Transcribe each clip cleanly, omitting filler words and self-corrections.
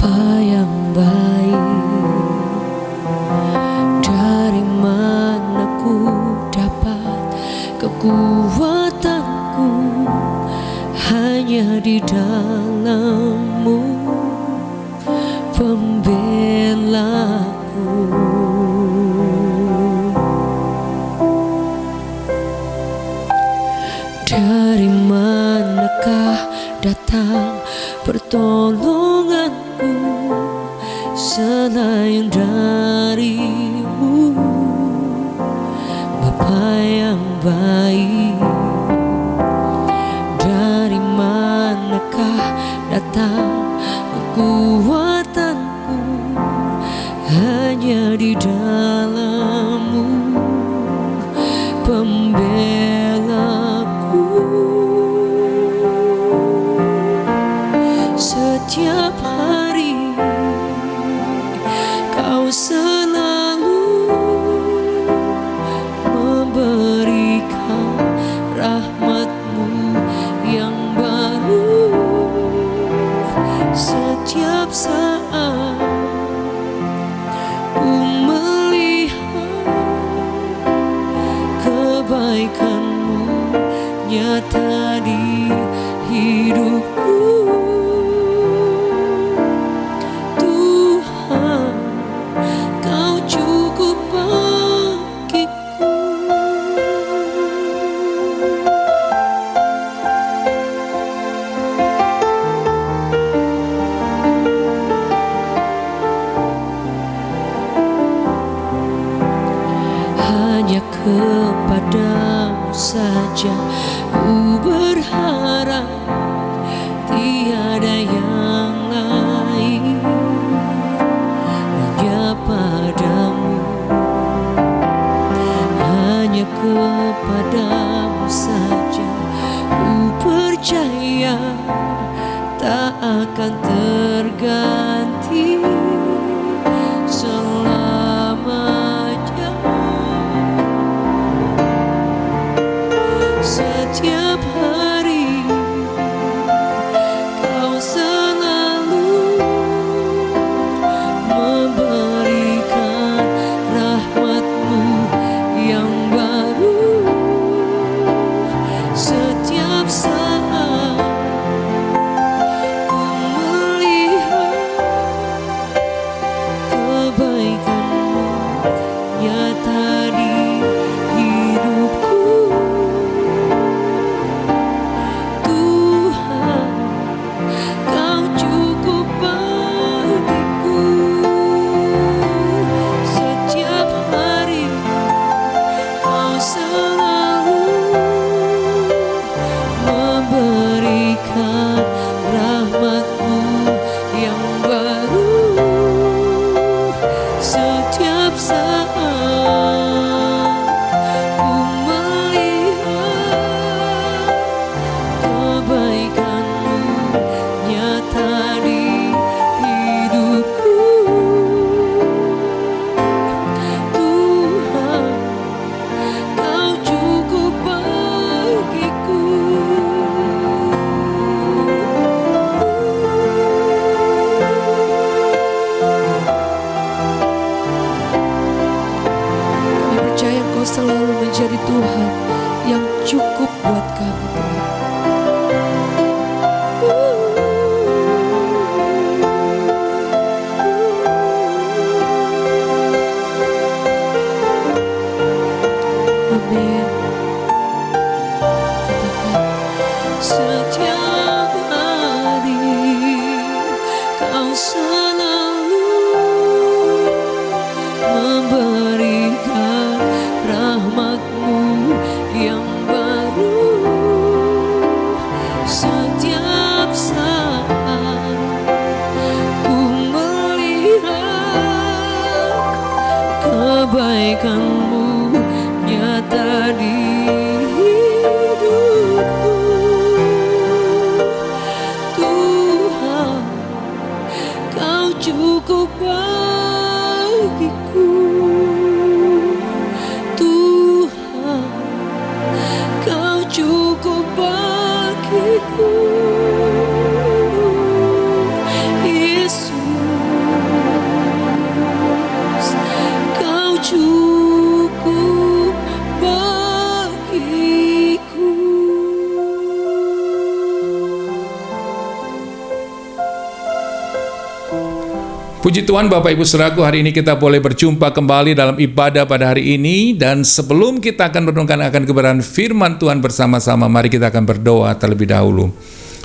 Bapa yang baik, dari mana ku dapat kekuatanku? Hanya di dalam-Mu, pembelaku. Dari manakah datang pertolonganku selain dari-Mu, Bapa yang baik? Dari manakah datang kekuatanku? Hanya di dalam-Mu, pembelaku. Setiap hari Kau selalu memberikan rahmat-Mu yang baru. Setiap saat ku melihat kebaikan-Mu nyata di hidupku. Tuhan, Kau cukup bagiku. Hanya kepada-Mu saja ku berharap, tiada yang lain. Hanya padamu, hanya kepada-Mu saja ku percaya, tak akan terganti selamanya. Setiap hari Kau selalu memberikan rahmat-Mu yang baru. Setiap saat ku melihat kebaikan-Mu nyata di hidupku. Tuhan, Kau cukup bagiku. Setiap hari Kau selalu memberikan rahmat-Mu yang baru. Setiap saat ku melihat kebaikan-Mu nyata di hidupku. Tuhan, Kau cukup bagiku. Kami percaya Engkau selalu menjadi Tuhan yang cukup buat kami, Tuhan. Amin. Katakan, setiap hari Kau selalu memberikan rahmat-Mu yang baru. Setiap saat ku melihat kebaikan-Mu nyata di hidupku. Tuhan, Kau cukup bagiku. Tuhan, Kau cukup bagiku. Yesus, Puji Tuhan Bapak Ibu Saudaraku, hari ini kita boleh berjumpa kembali dalam ibadah pada hari ini. Dan sebelum kita akan merenungkan akan kebenaran firman Tuhan bersama-sama, mari kita akan berdoa terlebih dahulu.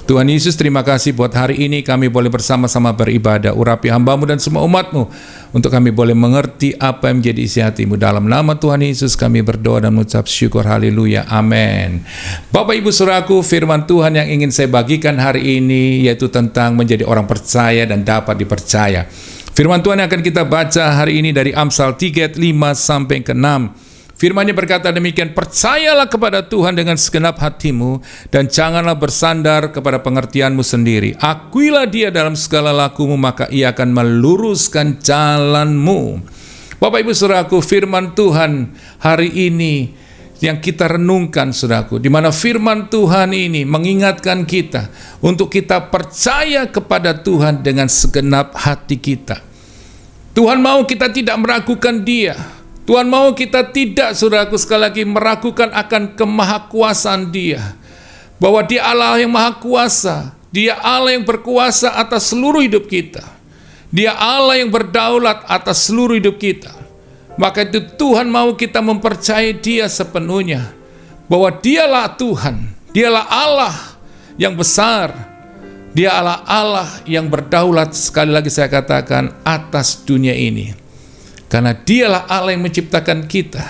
Tuhan Yesus, terima kasih buat hari ini kami boleh bersama-sama beribadah. Urapi hamba-Mu dan semua umat-Mu, untuk kami boleh mengerti apa yang menjadi isi hati-Mu. Dalam nama Tuhan Yesus kami berdoa dan mengucap syukur. Haleluya, amin. Bapak Ibu Saudaraku, firman Tuhan yang ingin saya bagikan hari ini yaitu tentang menjadi orang percaya dan dapat dipercaya. Firman Tuhan yang akan kita baca hari ini dari Amsal 3 ayat 5 sampai ke 6. Firman-Nya berkata demikian, percayalah kepada Tuhan dengan segenap hatimu dan janganlah bersandar kepada pengertianmu sendiri. Akuilah Dia dalam segala lakumu, maka Ia akan meluruskan jalanmu. Bapak Ibu Saudaraku, firman Tuhan hari ini yang kita renungkan, Saudaraku, di mana firman Tuhan ini mengingatkan kita untuk kita percaya kepada Tuhan dengan segenap hati kita. Tuhan mau kita tidak meragukan Dia. Tuhan mau kita tidak, saudaraku, sekali lagi meragukan akan kemahakuasaan Dia. Bahwa Dia Allah yang maha kuasa. Dia Allah yang berkuasa atas seluruh hidup kita. Dia Allah yang berdaulat atas seluruh hidup kita. Maka itu Tuhan mau kita mempercayai Dia sepenuhnya. Bahwa Dialah Tuhan. Dialah Allah yang besar. Dialah Allah yang berdaulat, sekali lagi saya katakan, atas dunia ini. Karena Dialah Allah yang menciptakan kita,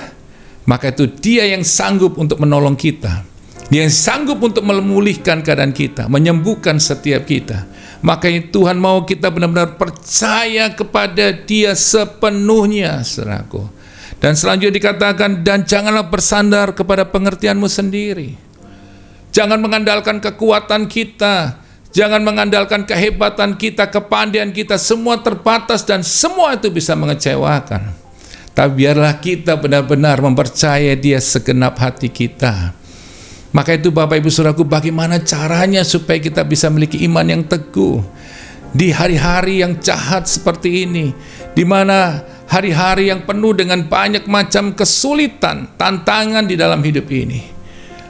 maka itu Dia yang sanggup untuk menolong kita. Dia yang sanggup untuk memulihkan keadaan kita, menyembuhkan setiap kita. Makanya Tuhan mau kita benar-benar percaya kepada Dia sepenuhnya, saudaraku. Dan selanjutnya dikatakan, dan janganlah bersandar kepada pengertianmu sendiri. Jangan mengandalkan kekuatan kita. Jangan mengandalkan kehebatan kita, kepandaian kita, semua terbatas dan semua itu bisa mengecewakan. Tapi biarlah kita benar-benar mempercayai Dia segenap hati kita. Maka itu Bapak Ibu Saudaraku, bagaimana caranya supaya kita bisa memiliki iman yang teguh di hari-hari yang jahat seperti ini, di mana hari-hari yang penuh dengan banyak macam kesulitan, tantangan di dalam hidup ini.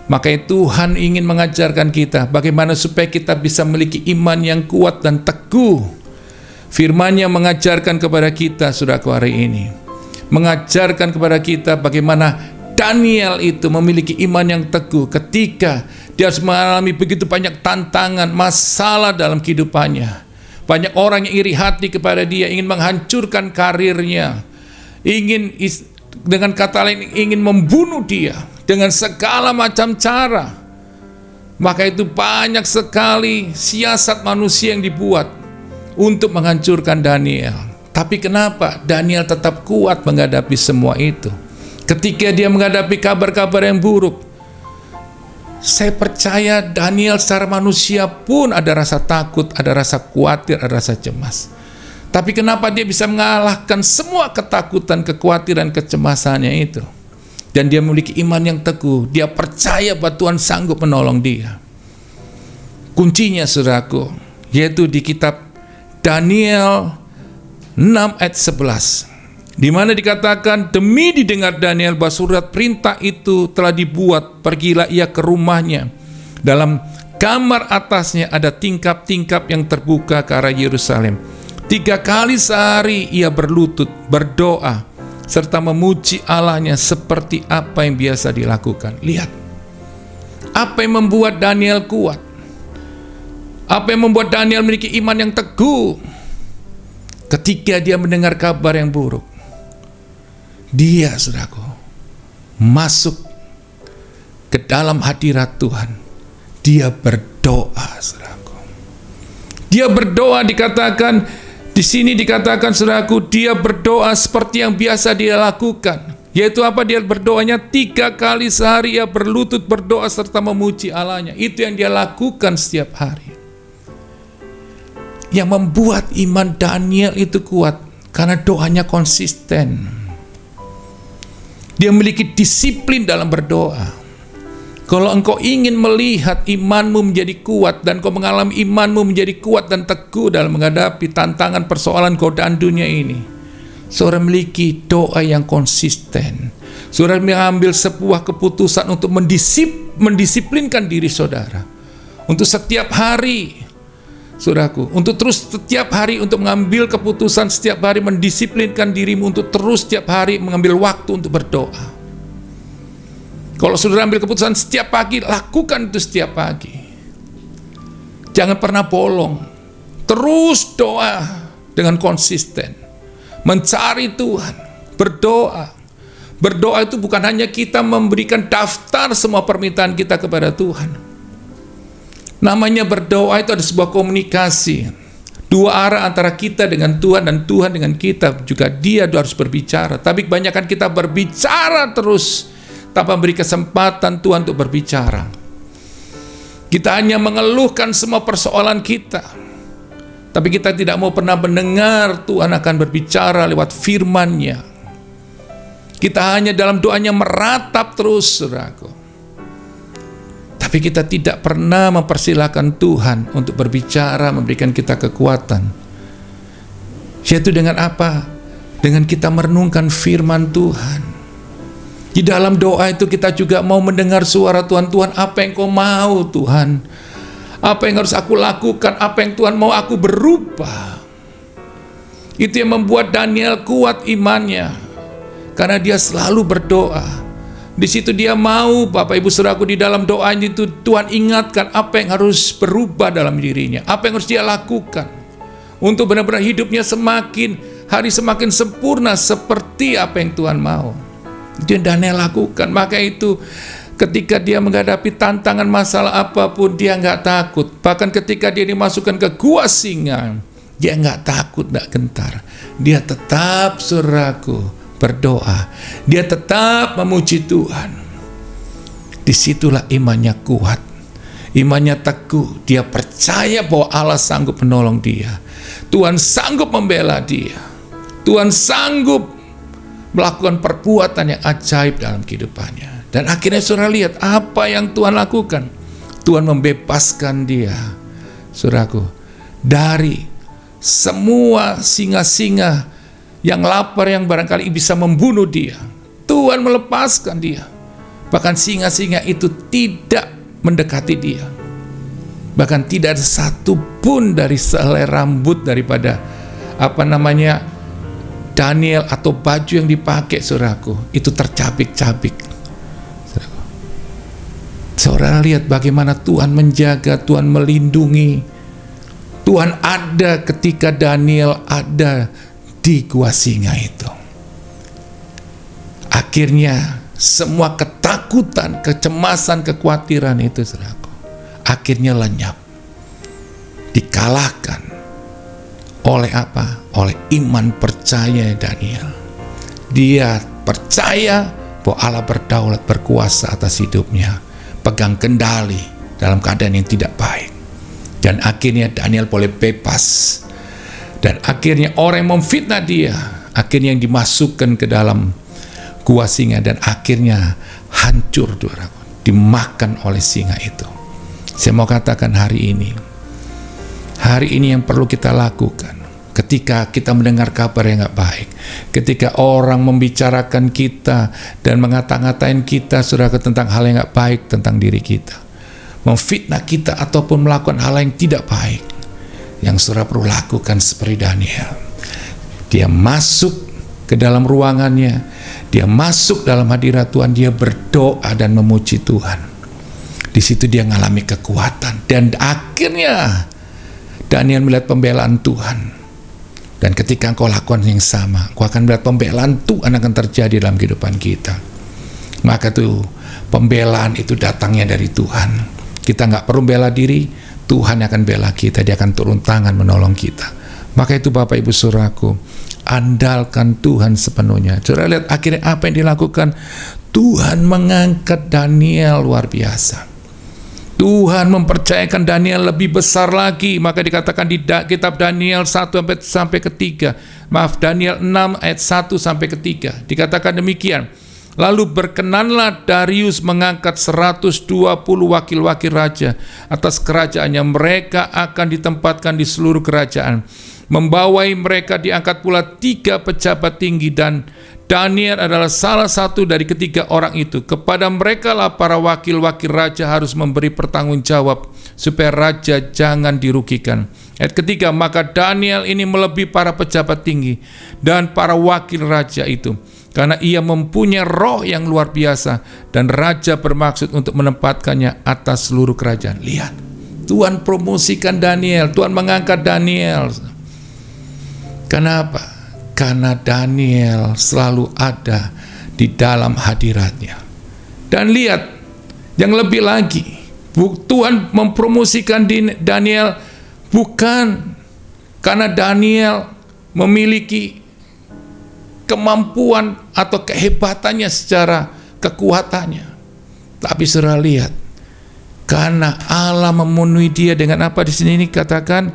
Makanya Tuhan ingin mengajarkan kita bagaimana supaya kita bisa memiliki iman yang kuat dan teguh. Firman-Nya mengajarkan kepada kita, saudaraku, hari ini. Mengajarkan kepada kita bagaimana Daniel itu memiliki iman yang teguh ketika dia harus mengalami begitu banyak tantangan, masalah dalam kehidupannya. Banyak orang yang iri hati kepada dia, ingin menghancurkan karirnya. Dengan kata lain, ingin membunuh dia dengan segala macam cara. Maka itu banyak sekali siasat manusia yang dibuat untuk menghancurkan Daniel. Tapi kenapa Daniel tetap kuat menghadapi semua itu? Ketika dia menghadapi kabar-kabar yang buruk, saya percaya Daniel secara manusia pun ada rasa takut, ada rasa khawatir, ada rasa cemas. Tapi kenapa dia bisa mengalahkan semua ketakutan, kekhawatiran, kecemasannya itu? Dan dia memiliki iman yang teguh. Dia percaya bahwa Tuhan sanggup menolong dia. Kuncinya, saudaraku, yaitu di kitab Daniel 6 ayat 11. Di mana dikatakan, demi didengar Daniel bahwa surat perintah itu telah dibuat, pergilah ia ke rumahnya. Dalam kamar atasnya ada tingkap-tingkap yang terbuka ke arah Yerusalem. 3 kali sehari ia berlutut, berdoa, serta memuji Allahnya seperti apa yang biasa dilakukan. Lihat, apa yang membuat Daniel kuat? Apa yang membuat Daniel memiliki iman yang teguh? Ketika dia mendengar kabar yang buruk, dia, saudaraku, masuk ke dalam hadirat Tuhan. Dia berdoa, saudaraku. Dia berdoa, dikatakan di sini dikatakan, saudaraku, dia berdoa seperti yang biasa dia lakukan. Yaitu apa? Dia berdoanya 3 kali sehari, ia berlutut berdoa serta memuji Allahnya. Itu yang dia lakukan setiap hari. Yang membuat iman Daniel itu kuat karena doanya konsisten. Dia memiliki disiplin dalam berdoa. Kalau engkau ingin melihat imanmu menjadi kuat dan kau mengalami imanmu menjadi kuat dan teguh dalam menghadapi tantangan, persoalan, godaan dunia ini, saudara memiliki doa yang konsisten. Saudara mengambil sebuah keputusan untuk mendisiplinkan diri saudara. Untuk setiap hari Saudaraku, untuk terus setiap hari untuk mengambil keputusan, setiap hari mendisiplinkan dirimu untuk terus setiap hari mengambil waktu untuk berdoa. Kalau saudara ambil keputusan setiap pagi, lakukan itu setiap pagi. Jangan pernah bolong. Terus doa dengan konsisten. Mencari Tuhan, berdoa. Berdoa itu bukan hanya kita memberikan daftar semua permintaan kita kepada Tuhan. Namanya berdoa itu ada sebuah komunikasi. Dua arah antara kita dengan Tuhan dan Tuhan dengan kita. Juga Dia harus berbicara. Tapi kebanyakan kita berbicara terus tanpa memberi kesempatan Tuhan untuk berbicara. Kita hanya mengeluhkan semua persoalan kita. Tapi kita tidak mau pernah mendengar Tuhan akan berbicara lewat firman-Nya. Kita hanya dalam doanya meratap terus, saudaraku. Tapi kita tidak pernah mempersilahkan Tuhan untuk berbicara, memberikan kita kekuatan. Yaitu dengan apa? Dengan kita merenungkan firman Tuhan. Di dalam doa itu kita juga mau mendengar suara Tuhan. Tuhan, apa yang Kau mau Tuhan? Apa yang harus aku lakukan? Apa yang Tuhan mau aku berubah? Itu yang membuat Daniel kuat imannya. Karena dia selalu berdoa. Di situ dia mau, Bapak Ibu Saudaraku, di dalam doanya itu Tuhan ingatkan apa yang harus berubah dalam dirinya, apa yang harus dia lakukan untuk benar-benar hidupnya semakin hari semakin sempurna seperti apa yang Tuhan mau. Itu yang Daniel lakukan. Maka itu ketika dia menghadapi tantangan masalah apapun, dia nggak takut. Bahkan ketika dia dimasukkan ke gua singa, dia nggak takut, nggak gentar. Dia tetap, saudaraku, berdoa. Dia tetap memuji Tuhan. Disitulah imannya kuat, imannya teguh. Dia percaya bahwa Allah sanggup menolong dia. Tuhan sanggup membela dia. Tuhan sanggup melakukan perbuatan yang ajaib dalam kehidupannya. Dan akhirnya saudara lihat apa yang Tuhan lakukan. Tuhan membebaskan dia, saudaraku, dari semua singa-singa yang lapar, yang barangkali bisa membunuh dia. Tuhan melepaskan dia. Bahkan singa-singa itu tidak mendekati dia. Bahkan tidak ada satu pun dari sehelai rambut daripada Daniel atau baju yang dipakai, saudaraku, itu tercabik-cabik. Saudara lihat bagaimana Tuhan menjaga, Tuhan melindungi. Tuhan ada ketika Daniel ada di gua singa itu. Akhirnya semua ketakutan, kecemasan, kekhawatiran itu, saudaraku, akhirnya lenyap. Dikalahkan oleh apa? Oleh iman percaya Daniel. Dia percaya bahwa Allah berdaulat, berkuasa atas hidupnya, pegang kendali dalam keadaan yang tidak baik. Dan akhirnya Daniel boleh bebas. Dan akhirnya orang yang memfitnah dia, akhirnya yang dimasukkan ke dalam gua singa, dan akhirnya hancur, dimakan oleh singa itu. Saya mau katakan hari ini yang perlu kita lakukan ketika kita mendengar kabar yang gak baik, ketika orang membicarakan kita dan mengata-ngatain kita, saudara, tentang hal yang gak baik tentang diri kita, memfitnah kita ataupun melakukan hal yang tidak baik. Yang saudara perlu lakukan seperti Daniel. Dia masuk ke dalam ruangannya, dia masuk dalam hadirat Tuhan, dia berdoa dan memuji Tuhan. Di situ dia mengalami kekuatan, dan akhirnya Daniel melihat pembelaan Tuhan. Dan ketika engkau lakukan yang sama, engkau akan melihat pembelaan Tuhan akan terjadi dalam kehidupan kita. Maka itu pembelaan itu datangnya dari Tuhan. Kita nggak perlu bela diri, Tuhan akan bela kita, Dia akan turun tangan menolong kita. Maka itu Bapak Ibu Saudaraku, andalkan Tuhan sepenuhnya. Saudara lihat akhirnya apa yang dilakukan. Tuhan mengangkat Daniel luar biasa. Tuhan mempercayakan Daniel lebih besar lagi. Maka dikatakan di kitab Daniel 1 sampai ke 3. Daniel 6 ayat 1 sampai ke 3. Dikatakan demikian. Lalu berkenanlah Darius mengangkat 120 wakil-wakil raja atas kerajaannya. Mereka akan ditempatkan di seluruh kerajaan. Membawai mereka diangkat pula 3 pejabat tinggi, dan Daniel adalah salah satu dari ketiga orang itu. Kepada mereka lah para wakil-wakil raja harus memberi pertanggungjawab supaya raja jangan dirugikan. Ayat ketiga, maka Daniel ini melebihi para pejabat tinggi dan para wakil raja itu, karena ia mempunyai roh yang luar biasa, dan raja bermaksud untuk menempatkannya atas seluruh kerajaan. Lihat, Tuhan promosikan Daniel, Tuhan mengangkat Daniel. Kenapa? Karena Daniel selalu ada di dalam hadiratnya. Dan lihat, yang lebih lagi, Tuhan mempromosikan Daniel bukan karena Daniel memiliki kemampuan atau kehebatannya secara kekuatannya, tapi saudara lihat, karena Allah memenuhi dia dengan apa di sini katakan,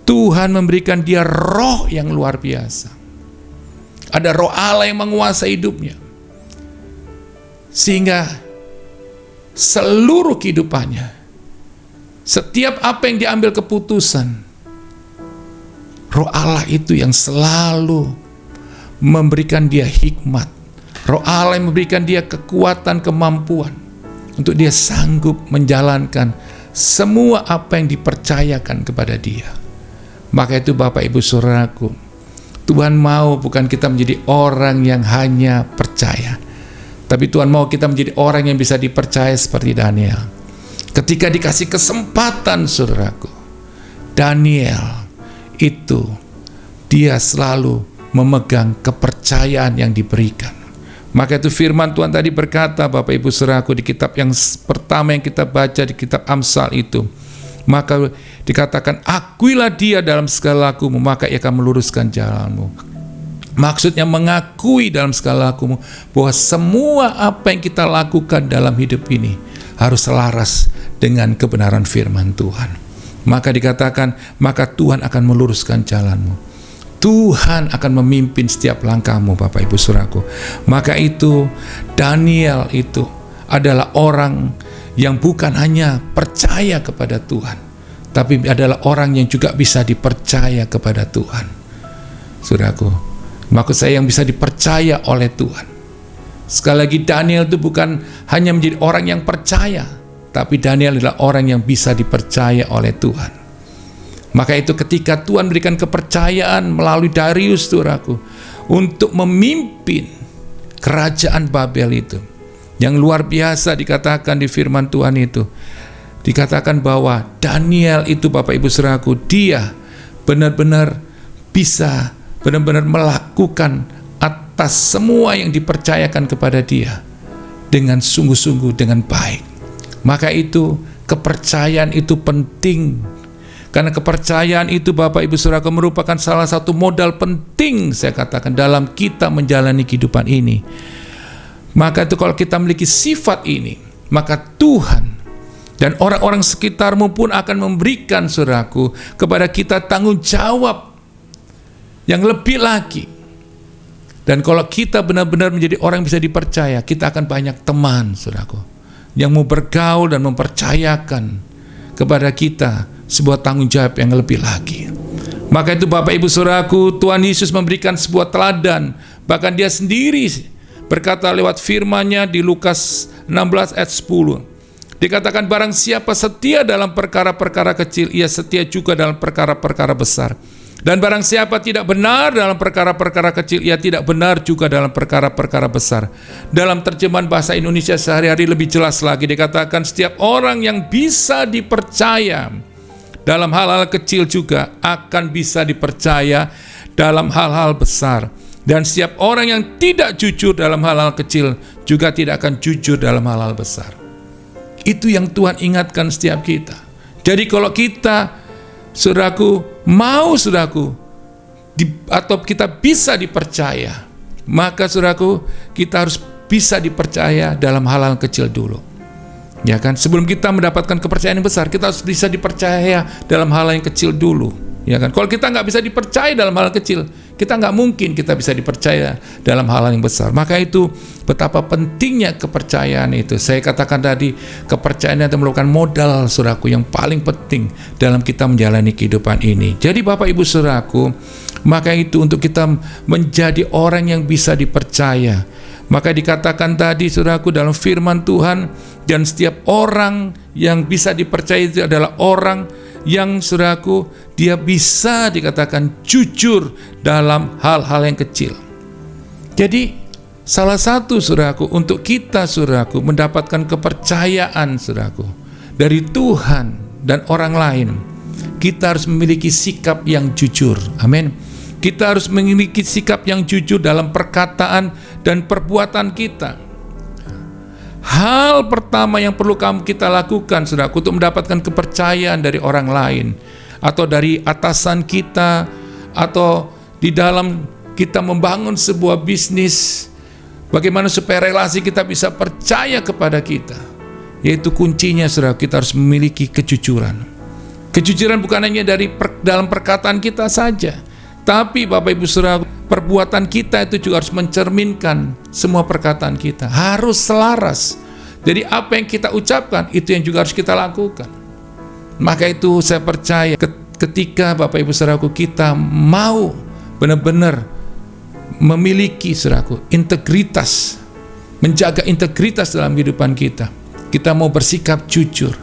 Tuhan memberikan dia roh yang luar biasa. Ada roh Allah yang menguasai hidupnya, sehingga seluruh kehidupannya, setiap apa yang diambil keputusan, roh Allah itu yang selalu memberikan dia hikmat. Roh Allah yang memberikan dia kekuatan, kemampuan untuk dia sanggup menjalankan semua apa yang dipercayakan kepada dia. Maka itu Bapak Ibu Saudaraku, Tuhan mau bukan kita menjadi orang yang hanya percaya, tapi Tuhan mau kita menjadi orang yang bisa dipercaya seperti Daniel. Ketika dikasih kesempatan, saudaraku, Daniel itu dia selalu memegang kepercayaan yang diberikan. Maka itu firman Tuhan tadi berkata, Bapak Ibu Saudaraku, di kitab yang pertama yang kita baca, di kitab Amsal itu, maka dikatakan, akuilah dia dalam segala lakumu, maka ia akan meluruskan jalanmu. Maksudnya mengakui dalam segala lakumu bahwa semua apa yang kita lakukan dalam hidup ini harus selaras dengan kebenaran firman Tuhan. Maka dikatakan, maka Tuhan akan meluruskan jalanmu. Tuhan akan memimpin setiap langkahmu, Bapak Ibu Saudaraku. Maka itu Daniel itu adalah orang yang bukan hanya percaya kepada Tuhan, tapi adalah orang yang juga bisa dipercaya kepada Tuhan. Saudaraku, maksud saya yang bisa dipercaya oleh Tuhan. Sekali lagi, Daniel itu bukan hanya menjadi orang yang percaya, tapi Daniel adalah orang yang bisa dipercaya oleh Tuhan. Maka itu ketika Tuhan berikan kepercayaan melalui Darius, saudaraku, untuk memimpin kerajaan Babel itu, yang luar biasa dikatakan di firman Tuhan itu, dikatakan bahwa Daniel itu, Bapak Ibu Saudaraku, dia benar-benar bisa benar-benar melakukan atas semua yang dipercayakan kepada dia dengan sungguh-sungguh, dengan baik. Maka itu kepercayaan itu penting, karena kepercayaan itu, Bapak Ibu Saudaraku, merupakan salah satu modal penting, saya katakan, dalam kita menjalani kehidupan ini. Maka itu kalau kita memiliki sifat ini, maka Tuhan dan orang-orang sekitarmu pun akan memberikan, saudaraku, kepada kita tanggung jawab yang lebih lagi. Dan kalau kita benar-benar menjadi orang yang bisa dipercaya, kita akan banyak teman, saudaraku, yang mau bergaul dan mempercayakan kepada kita sebuah tanggung jawab yang lebih lagi. Maka itu Bapak Ibu Saudaraku, Tuhan Yesus memberikan sebuah teladan. Bahkan dia sendiri berkata lewat firman-Nya di Lukas 16 ayat 10. Dikatakan, barang siapa setia dalam perkara-perkara kecil, ia setia juga dalam perkara-perkara besar. Dan barang siapa tidak benar dalam perkara-perkara kecil, ia tidak benar juga dalam perkara-perkara besar. Dalam terjemahan bahasa Indonesia sehari-hari lebih jelas lagi, dikatakan setiap orang yang bisa dipercaya dalam hal-hal kecil juga akan bisa dipercaya dalam hal-hal besar. Dan setiap orang yang tidak jujur dalam hal-hal kecil juga tidak akan jujur dalam hal-hal besar. Itu yang Tuhan ingatkan setiap kita. Jadi kalau kita, saudaraku, mau, saudaraku, atau kita bisa dipercaya, maka, saudaraku, kita harus bisa dipercaya dalam hal-hal kecil dulu. Ya kan, sebelum kita mendapatkan kepercayaan yang besar, kita harus bisa dipercaya dalam hal yang kecil dulu. Ya kan, kalau kita nggak bisa dipercaya dalam hal kecil, kita nggak mungkin kita bisa dipercaya dalam hal yang besar. Maka itu betapa pentingnya kepercayaan itu. Saya katakan tadi, kepercayaan itu merupakan modal, saudaraku, yang paling penting dalam kita menjalani kehidupan ini. Jadi Bapak Ibu Saudaraku, maka itu untuk kita menjadi orang yang bisa dipercaya, Maka dikatakan tadi saudaraku dalam firman Tuhan, dan setiap orang yang bisa dipercaya itu adalah orang yang saudaraku dia bisa dikatakan jujur dalam hal-hal yang kecil. Jadi salah satu saudaraku untuk kita saudaraku mendapatkan kepercayaan saudaraku dari Tuhan dan orang lain, kita harus memiliki sikap yang jujur. Amin. Kita harus memiliki sikap yang jujur dalam perkataan dan perbuatan kita. Hal pertama yang perlu kita lakukan, saudaraku, untuk mendapatkan kepercayaan dari orang lain, atau dari atasan kita, atau di dalam kita membangun sebuah bisnis, bagaimana supaya relasi kita bisa percaya kepada kita, yaitu kuncinya, saudara, kita harus memiliki kejujuran. Kejujuran bukan hanya dalam perkataan kita saja, tapi Bapak Ibu Saudara, perbuatan kita itu juga harus mencerminkan semua perkataan kita. Harus selaras. Jadi apa yang kita ucapkan, itu yang juga harus kita lakukan. Maka itu saya percaya ketika Bapak Ibu Saudaraku kita mau benar-benar memiliki saudaraku integritas, menjaga integritas dalam kehidupan kita, kita mau bersikap jujur,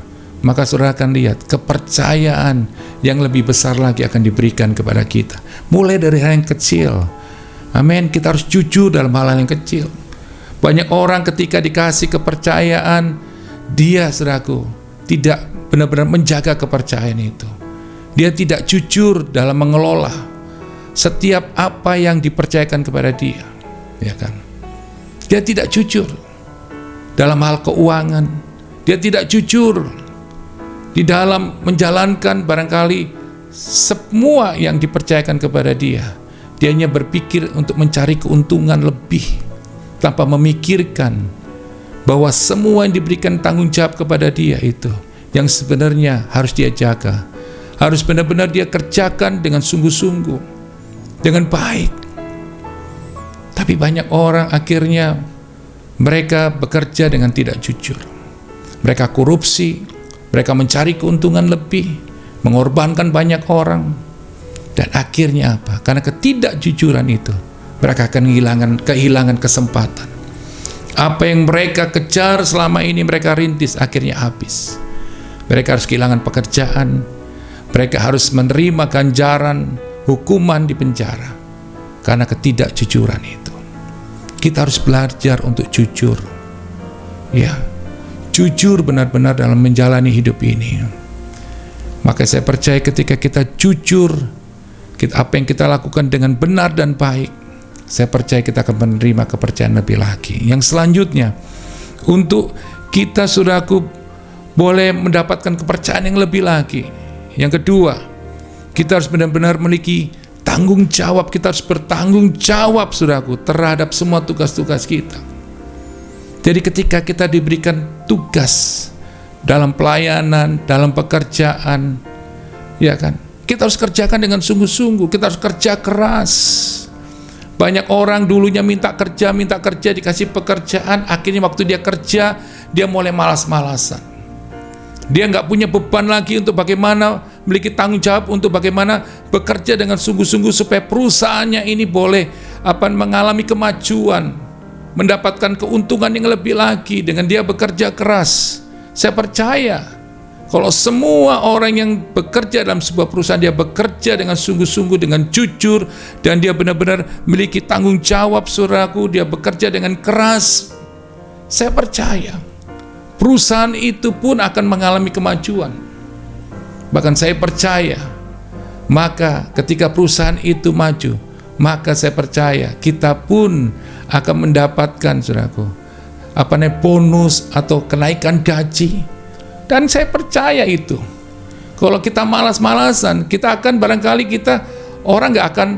maka saudara akan lihat kepercayaan yang lebih besar lagi akan diberikan kepada kita. Mulai dari hal yang kecil. Amin. Kita harus jujur dalam hal-hal yang kecil. Banyak orang ketika dikasih kepercayaan, dia saudaraku tidak benar-benar menjaga kepercayaan itu. Dia tidak jujur dalam mengelola setiap apa yang dipercayakan kepada dia, ya kan? Dia tidak jujur dalam hal keuangan. Dia tidak jujur di dalam menjalankan barangkali semua yang dipercayakan kepada dia. Dia hanya berpikir untuk mencari keuntungan lebih, tanpa memikirkan bahwa semua yang diberikan tanggung jawab kepada dia itu yang sebenarnya harus dia jaga, harus benar-benar dia kerjakan dengan sungguh-sungguh, dengan baik. Tapi banyak orang akhirnya mereka bekerja dengan tidak jujur. Mereka korupsi, mereka mencari keuntungan lebih, mengorbankan banyak orang, dan akhirnya apa? Karena ketidakjujuran itu, mereka akan kehilangan kesempatan. Apa yang mereka kejar selama ini, mereka rintis, akhirnya habis. Mereka harus kehilangan pekerjaan, mereka harus menerima ganjaran hukuman di penjara karena ketidakjujuran itu. Kita harus belajar untuk jujur, ya, jujur benar-benar dalam menjalani hidup ini. Maka saya percaya ketika kita jujur, apa yang kita lakukan dengan benar dan baik, saya percaya kita akan menerima kepercayaan lebih lagi. Yang selanjutnya, untuk kita saudaraku boleh mendapatkan kepercayaan yang lebih lagi. Yang kedua, kita harus benar-benar memiliki tanggung jawab. Kita harus bertanggung jawab saudaraku terhadap semua tugas-tugas kita. Jadi ketika kita diberikan tugas dalam pelayanan, dalam pekerjaan, ya kan, kita harus kerjakan dengan sungguh-sungguh. Kita harus kerja keras. Banyak orang dulunya minta kerja, dikasih pekerjaan, akhirnya waktu dia kerja, dia mulai malas-malasan. Dia nggak punya beban lagi untuk bagaimana memiliki tanggung jawab untuk bagaimana bekerja dengan sungguh-sungguh supaya perusahaannya ini boleh mengalami kemajuan, mendapatkan keuntungan yang lebih lagi dengan dia bekerja keras. Saya percaya kalau semua orang yang bekerja dalam sebuah perusahaan, dia bekerja dengan sungguh-sungguh, dengan jujur, dan dia benar-benar memiliki tanggung jawab saudaraku, dia bekerja dengan keras, saya percaya perusahaan itu pun akan mengalami kemajuan. Bahkan saya percaya, maka ketika perusahaan itu maju, maka saya percaya kita pun akan mendapatkan saudaraku bonus atau kenaikan gaji. Dan saya percaya itu. Kalau kita malas-malasan, kita akan barangkali orang nggak akan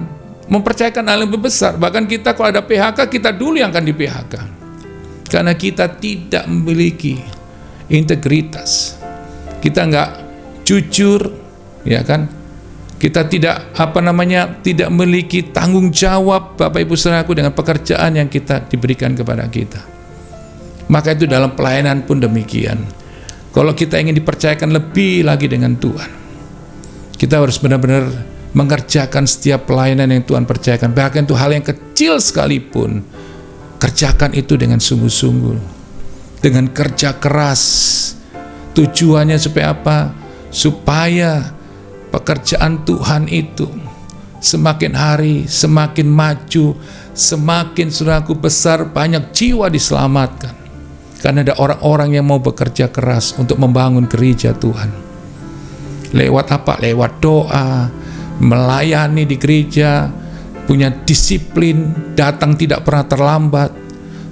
mempercayakan hal yang lebih besar. Bahkan kita kalau ada PHK, kita dulu yang akan di PHK. Karena kita tidak memiliki integritas. Kita nggak jujur, ya kan? Kita tidak tidak memiliki tanggung jawab Bapak Ibu Saudaraku dengan pekerjaan yang kita diberikan kepada kita. Maka itu dalam pelayanan pun demikian. Kalau kita ingin dipercayakan lebih lagi dengan Tuhan, kita harus benar-benar mengerjakan setiap pelayanan yang Tuhan percayakan. Bahkan itu hal yang kecil sekalipun, kerjakan itu dengan sungguh-sungguh, dengan kerja keras. Tujuannya supaya apa? Supaya pekerjaan Tuhan itu semakin hari semakin maju, semakin saudaraku besar, banyak jiwa diselamatkan. Karena ada orang-orang yang mau bekerja keras untuk membangun gereja Tuhan. Lewat apa? Lewat doa, melayani di gereja, punya disiplin, datang tidak pernah terlambat.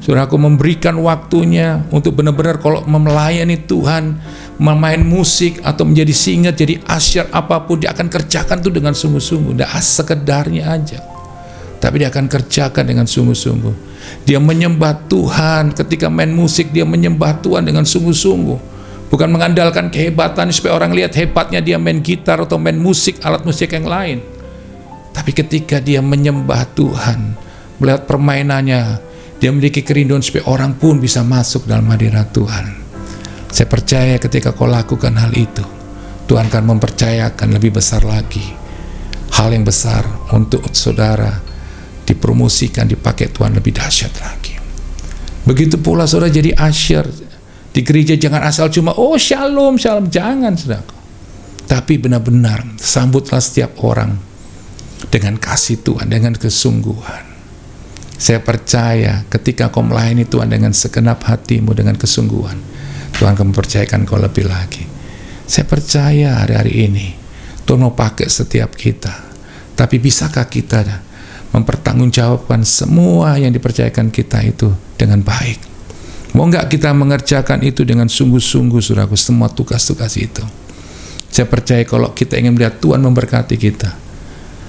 Saudaraku, memberikan waktunya untuk benar-benar kalau melayani Tuhan, memain musik atau menjadi singer, jadi asyir, apapun dia akan kerjakan itu dengan sungguh-sungguh. Tidak sekedarnya aja, tapi dia akan kerjakan dengan sungguh-sungguh. Dia menyembah Tuhan. Ketika main musik, dia menyembah Tuhan dengan sungguh-sungguh, bukan mengandalkan kehebatan supaya orang lihat hebatnya dia main gitar atau main musik, alat musik yang lain. Tapi ketika dia menyembah Tuhan, melihat permainannya, dia memiliki kerinduan supaya orang pun bisa masuk dalam hadirat Tuhan. Saya percaya ketika kau lakukan hal itu, Tuhan akan mempercayakan lebih besar lagi, hal yang besar untuk saudara dipromosikan, dipakai Tuhan lebih dahsyat lagi. Begitu pula saudara jadi asyir di gereja, jangan asal cuma shalom, shalom, jangan saudara. Tapi benar-benar sambutlah setiap orang dengan kasih Tuhan, dengan kesungguhan. Saya percaya ketika kau melayani Tuhan dengan segenap hatimu, dengan kesungguhan, Tuhan akan mempercayakan kau lebih lagi. Saya percaya hari-hari ini Tuhan mau pakai setiap kita. Tapi bisakah kita mempertanggungjawabkan semua yang dipercayakan kita itu dengan baik? Mau nggak kita mengerjakan itu dengan sungguh-sungguh, saudaraku, semua tugas-tugas itu? Saya percaya kalau kita ingin melihat Tuhan memberkati kita,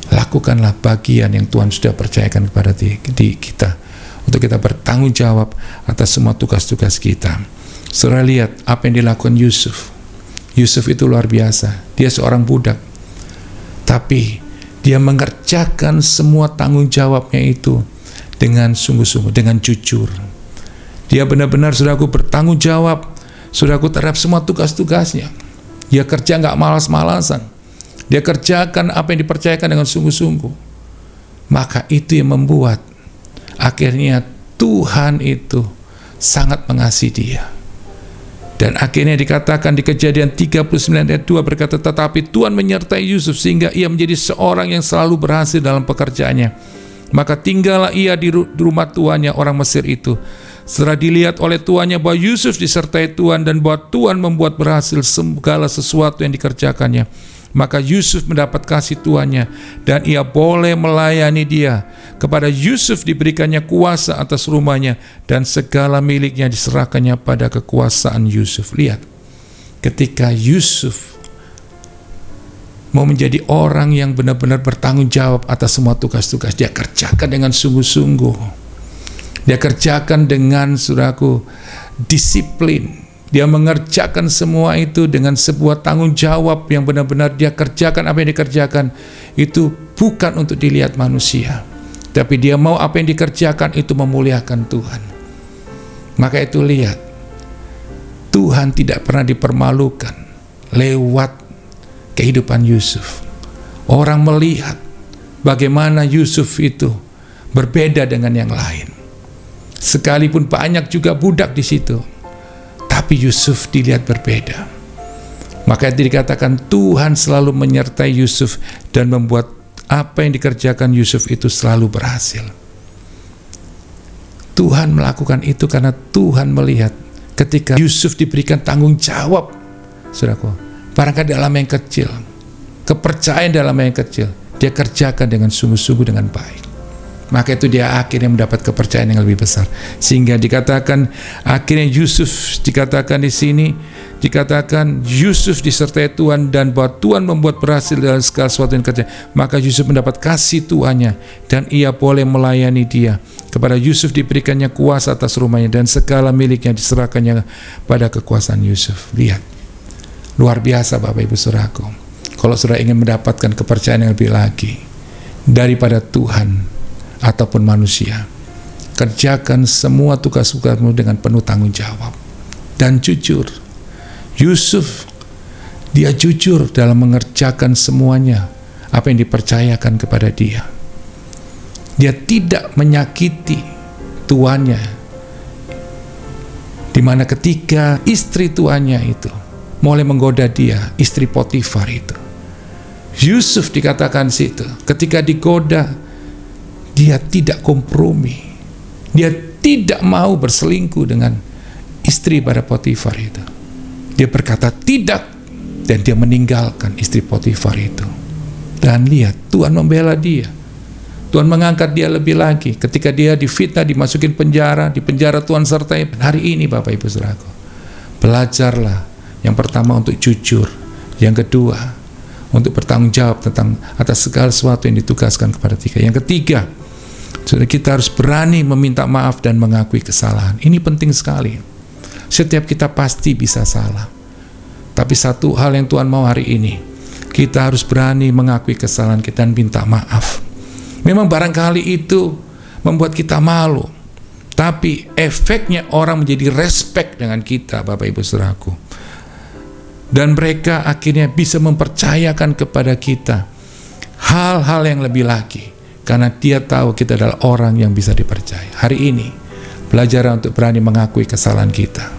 lakukanlah bagian yang Tuhan sudah percayakan kepada kita, untuk kita bertanggung jawab atas semua tugas-tugas kita. Saudara lihat apa yang dilakukan Yusuf. Yusuf itu luar biasa. Dia seorang budak, tapi dia mengerjakan semua tanggung jawabnya itu dengan sungguh-sungguh, dengan jujur. Dia benar-benar, saudaraku, bertanggung jawab, saudaraku, terhadap semua tugas-tugasnya. Dia kerja nggak malas-malasan. Dia kerjakan apa yang dipercayakan dengan sungguh-sungguh. Maka itu yang membuat akhirnya Tuhan itu sangat mengasihi dia. Dan akhirnya dikatakan di Kejadian 39 ayat 2 berkata, tetapi Tuhan menyertai Yusuf sehingga ia menjadi seorang yang selalu berhasil dalam pekerjaannya. Maka tinggallah ia di rumah tuannya orang Mesir itu. Setelah dilihat oleh tuannya bahwa Yusuf disertai Tuhan dan bahwa Tuhan membuat berhasil segala sesuatu yang dikerjakannya, maka Yusuf mendapat kasih tuannya dan ia boleh melayani dia. Kepada Yusuf diberikannya kuasa atas rumahnya dan segala miliknya diserahkannya pada kekuasaan Yusuf. Lihat, ketika Yusuf mau menjadi orang yang benar-benar bertanggung jawab atas semua tugas-tugas, dia kerjakan dengan sungguh-sungguh. Dia kerjakan dengan, saudaraku, disiplin. Dia mengerjakan semua itu dengan sebuah tanggung jawab yang benar-benar dia kerjakan. Apa yang dikerjakan itu bukan untuk dilihat manusia, tapi dia mau apa yang dikerjakan itu memuliakan Tuhan. Maka itu lihat, Tuhan tidak pernah dipermalukan lewat kehidupan Yusuf. Orang melihat bagaimana Yusuf itu berbeda dengan yang lain. Sekalipun banyak juga budak di situ, tapi Yusuf dilihat berbeda. Maka itu dikatakan Tuhan selalu menyertai Yusuf dan membuat apa yang dikerjakan Yusuf itu selalu berhasil. Tuhan melakukan itu karena Tuhan melihat ketika Yusuf diberikan tanggung jawab, saudaraku, barangkali dalam yang kecil, kepercayaan dalam yang kecil, dia kerjakan dengan sungguh-sungguh, dengan baik. Maka itu dia akhirnya mendapat kepercayaan yang lebih besar. Sehingga dikatakan akhirnya Yusuf, dikatakan di sini, dikatakan Yusuf disertai Tuhan dan bahwa Tuhan membuat berhasil dalam segala sesuatu yang kerja. Maka Yusuf mendapat kasih tuannya dan ia boleh melayani dia. Kepada Yusuf diberikannya kuasa atas rumahnya dan segala miliknya diserahkannya pada kekuasaan Yusuf. Lihat, luar biasa Bapak Ibu Saudaraku. Kalau saudara ingin mendapatkan kepercayaan yang lebih lagi daripada Tuhan ataupun manusia, kerjakan semua tugas-tugasmu dengan penuh tanggung jawab dan jujur. Yusuf, dia jujur dalam mengerjakan semuanya apa yang dipercayakan kepada dia. Dia tidak menyakiti tuannya, di mana ketika istri tuannya itu mulai menggoda dia, istri Potifar itu, Yusuf dikatakan situ, ketika digoda, dia tidak kompromi, dia tidak mau berselingkuh dengan istri pada Potifar itu. Dia berkata tidak, dan dia meninggalkan istri Potifar itu. Dan lihat, Tuhan membela dia. Tuhan mengangkat dia lebih lagi. Ketika dia difitnah, dimasukin penjara, di penjara Tuhan sertai. Hari ini Bapak Ibu Saudaraku, belajarlah yang pertama untuk jujur, yang kedua untuk bertanggung jawab tentang atas segala sesuatu yang ditugaskan kepada kita. Yang ketiga, kita harus berani meminta maaf dan mengakui kesalahan. Ini penting sekali. Setiap kita pasti bisa salah. Tapi satu hal yang Tuhan mau hari ini, kita harus berani mengakui kesalahan kita dan minta maaf. Memang barangkali itu membuat kita malu, tapi efeknya orang menjadi respect dengan kita, Bapak Ibu Saudaraku. Dan mereka akhirnya bisa mempercayakan kepada kita hal-hal yang lebih lagi, karena dia tahu kita adalah orang yang bisa dipercaya. Hari ini, belajar untuk berani mengakui kesalahan kita.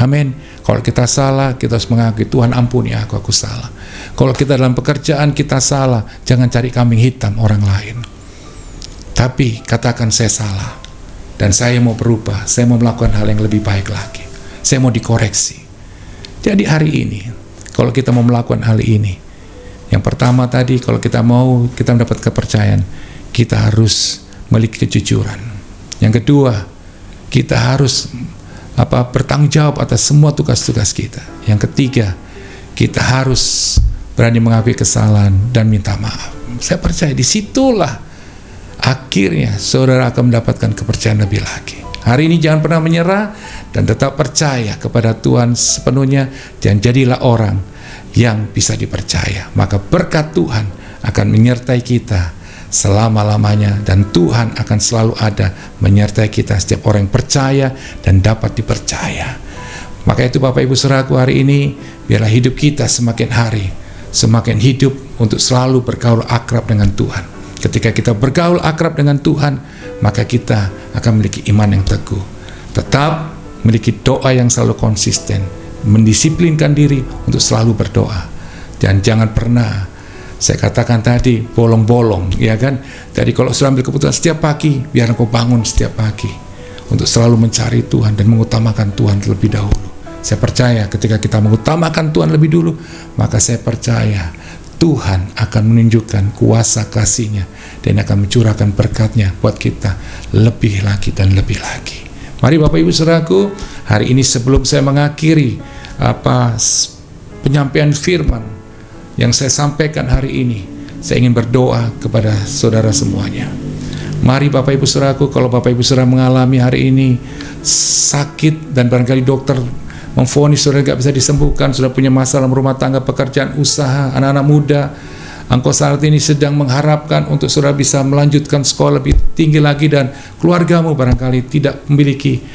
Amin. Kalau kita salah, kita harus mengakui, Tuhan ampuni aku salah. Kalau kita dalam pekerjaan kita salah, jangan cari kambing hitam orang lain. Tapi katakan saya salah, dan saya mau berubah, saya mau melakukan hal yang lebih baik lagi. Saya mau dikoreksi. Jadi hari ini, kalau kita mau melakukan hal ini, yang pertama tadi, kalau kita mau kita mendapat kepercayaan, kita harus memiliki kejujuran. Yang kedua, kita harus bertanggung jawab atas semua tugas-tugas kita. Yang ketiga, kita harus berani mengakui kesalahan dan minta maaf. Saya percaya disitulah akhirnya saudara akan mendapatkan kepercayaan lebih lagi. Hari ini jangan pernah menyerah dan tetap percaya kepada Tuhan sepenuhnya, dan jadilah orang yang bisa dipercaya. Maka berkat Tuhan akan menyertai kita selama-lamanya, dan Tuhan akan selalu ada menyertai kita, setiap orang yang percaya dan dapat dipercaya. Maka itu Bapak Ibu Saudaraku, hari ini biarlah hidup kita semakin hari semakin hidup untuk selalu bergaul akrab dengan Tuhan. Ketika kita bergaul akrab dengan Tuhan, maka kita akan memiliki iman yang teguh, tetap memiliki doa yang selalu konsisten, mendisiplinkan diri untuk selalu berdoa, dan jangan pernah, saya katakan tadi, bolong-bolong, ya kan? Jadi kalau sudah ambil keputusan setiap pagi, biar engkau bangun setiap pagi untuk selalu mencari Tuhan dan mengutamakan Tuhan terlebih dahulu. Saya percaya ketika kita mengutamakan Tuhan lebih dulu, maka saya percaya Tuhan akan menunjukkan kuasa kasih-Nya dan akan mencurahkan berkat-Nya buat kita lebih lagi dan lebih lagi. Mari Bapak Ibu Saudaraku, hari ini sebelum saya mengakhiri penyampaian firman yang saya sampaikan hari ini, saya ingin berdoa kepada saudara semuanya. Mari Bapak Ibu Saudaraku, kalau Bapak Ibu Saudara mengalami hari ini sakit dan barangkali dokter memvonis saudara tidak bisa disembuhkan, sudah punya masalah rumah tangga, pekerjaan, usaha, anak-anak muda, engkau saat ini sedang mengharapkan untuk saudara bisa melanjutkan sekolah lebih tinggi lagi, dan keluargamu barangkali tidak memiliki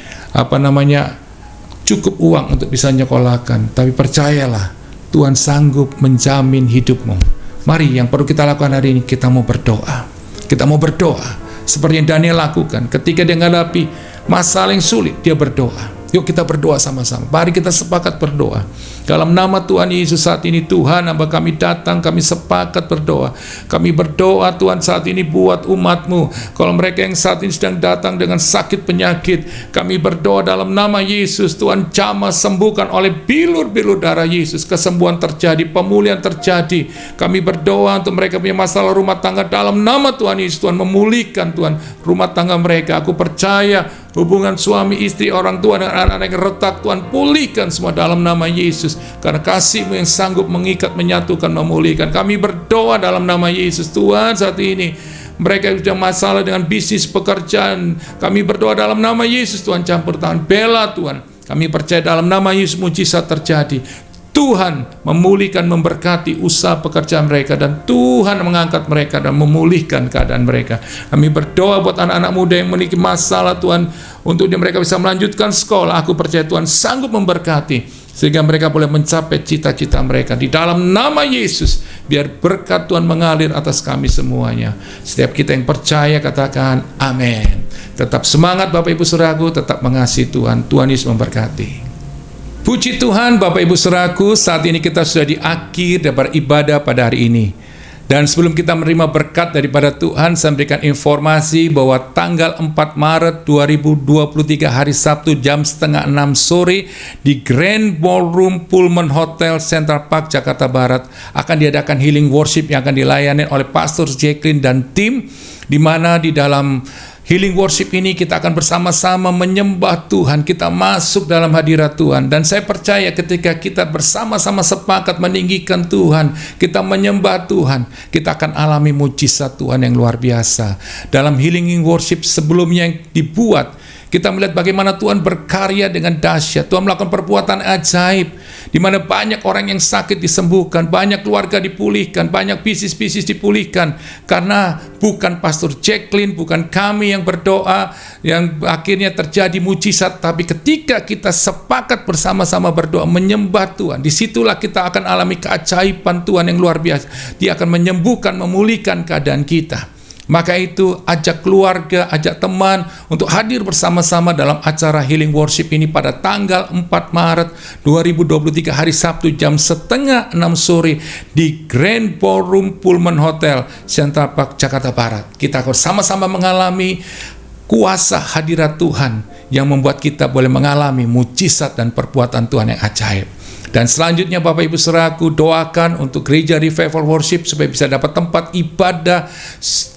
cukup uang untuk bisa menyekolahkan, tapi percayalah Tuhan sanggup menjamin hidupmu. Mari yang perlu kita lakukan hari ini, kita mau berdoa. Kita mau berdoa seperti yang Daniel lakukan ketika dia menghadapi masalah yang sulit, dia berdoa. Yuk kita berdoa sama-sama. Mari kita sepakat berdoa. Dalam nama Tuhan Yesus saat ini, Tuhan, hamba kami datang, kami sepakat berdoa. Kami berdoa Tuhan saat ini buat umat-Mu. Kalau mereka yang saat ini sedang datang dengan sakit penyakit, kami berdoa dalam nama Yesus, Tuhan jamah sembuhkan oleh bilur-bilur darah Yesus. Kesembuhan terjadi, pemulihan terjadi. Kami berdoa untuk mereka punya masalah rumah tangga, dalam nama Tuhan Yesus, Tuhan memulihkan Tuhan rumah tangga mereka. Aku percaya hubungan suami istri, orang tua dan anak-anak yang retak, Tuhan pulihkan semua dalam nama Yesus, karena kasih-Mu yang sanggup mengikat, menyatukan, memulihkan. Kami berdoa dalam nama Yesus, Tuhan saat ini mereka yang sudah masalah dengan bisnis, pekerjaan, kami berdoa dalam nama Yesus, Tuhan campur tangan, bela Tuhan. Kami percaya dalam nama Yesus mujizat terjadi. Tuhan memulihkan, memberkati usaha pekerjaan mereka, dan Tuhan mengangkat mereka dan memulihkan keadaan mereka. Kami berdoa buat anak-anak muda yang memiliki masalah, Tuhan, untuk mereka bisa melanjutkan sekolah. Aku percaya Tuhan sanggup memberkati sehingga mereka boleh mencapai cita-cita mereka. Di dalam nama Yesus, biar berkat Tuhan mengalir atas kami semuanya. Setiap kita yang percaya katakan amin. Tetap semangat Bapak Ibu Saudaraku, tetap mengasihi Tuhan. Tuhan Yesus memberkati. Puji Tuhan Bapak Ibu Saudaraku, saat ini kita sudah di akhir daripada ibadah pada hari ini. Dan sebelum kita menerima berkat daripada Tuhan, saya memberikan informasi bahwa tanggal 4 Maret 2023 hari Sabtu jam 5:30 sore di Grand Ballroom Pullman Hotel Central Park Jakarta Barat akan diadakan healing worship yang akan dilayani oleh Pastor Jacqueline dan tim, di mana di dalam healing worship ini kita akan bersama-sama menyembah Tuhan, kita masuk dalam hadirat Tuhan. Dan saya percaya ketika kita bersama-sama sepakat meninggikan Tuhan, kita menyembah Tuhan, kita akan alami mujizat Tuhan yang luar biasa. Dalam healing worship sebelumnya yang dibuat, kita melihat bagaimana Tuhan berkarya dengan dahsyat. Tuhan melakukan perbuatan ajaib, di mana banyak orang yang sakit disembuhkan, banyak keluarga dipulihkan, banyak bisnis-bisnis dipulihkan. Karena bukan Pastor Jacqueline, bukan kami yang berdoa, yang akhirnya terjadi mujizat. Tapi ketika kita sepakat bersama-sama berdoa, menyembah Tuhan, disitulah kita akan alami keajaiban Tuhan yang luar biasa. Dia akan menyembuhkan, memulihkan keadaan kita. Maka itu ajak keluarga, ajak teman untuk hadir bersama-sama dalam acara healing worship ini pada tanggal 4 Maret 2023 hari Sabtu jam 5:30 sore di Grand Ballroom Pullman Hotel Central Park Jakarta Barat. Kita akan sama-sama mengalami kuasa hadirat Tuhan yang membuat kita boleh mengalami mujizat dan perbuatan Tuhan yang ajaib. Dan selanjutnya Bapak Ibu Saudaraku, doakan untuk gereja Revival Worship supaya bisa dapat tempat ibadah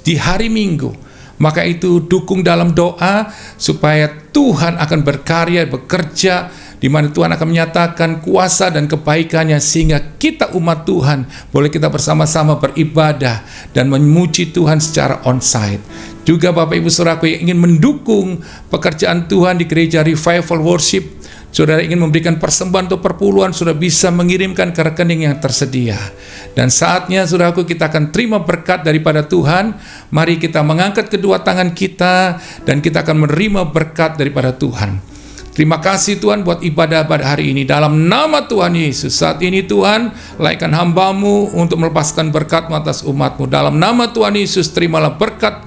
di hari Minggu. Maka itu dukung dalam doa supaya Tuhan akan berkarya, bekerja, di mana Tuhan akan menyatakan kuasa dan kebaikannya sehingga kita umat Tuhan boleh kita bersama-sama beribadah dan memuji Tuhan secara onsite. Juga Bapak Ibu Saudaraku yang ingin mendukung pekerjaan Tuhan di gereja Revival Worship, saudara ingin memberikan persembahan atau perpuluhan, sudah bisa mengirimkan ke rekening yang tersedia. Dan saatnya saudaraku kita akan terima berkat daripada Tuhan. Mari kita mengangkat kedua tangan kita dan kita akan menerima berkat daripada Tuhan. Terima kasih Tuhan buat ibadah pada hari ini. Dalam nama Tuhan Yesus, saat ini Tuhan, laikan hamba-Mu untuk melepaskan berkat-Mu atas umat-Mu. Dalam nama Tuhan Yesus, terimalah berkat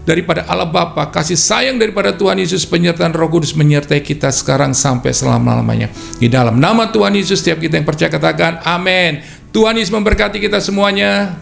daripada Allah Bapa, kasih sayang daripada Tuhan Yesus, penyertaan Roh Kudus menyertai kita sekarang sampai selama-lamanya. Di dalam nama Tuhan Yesus, setiap kita yang percaya katakan amin. Tuhan Yesus memberkati kita semuanya.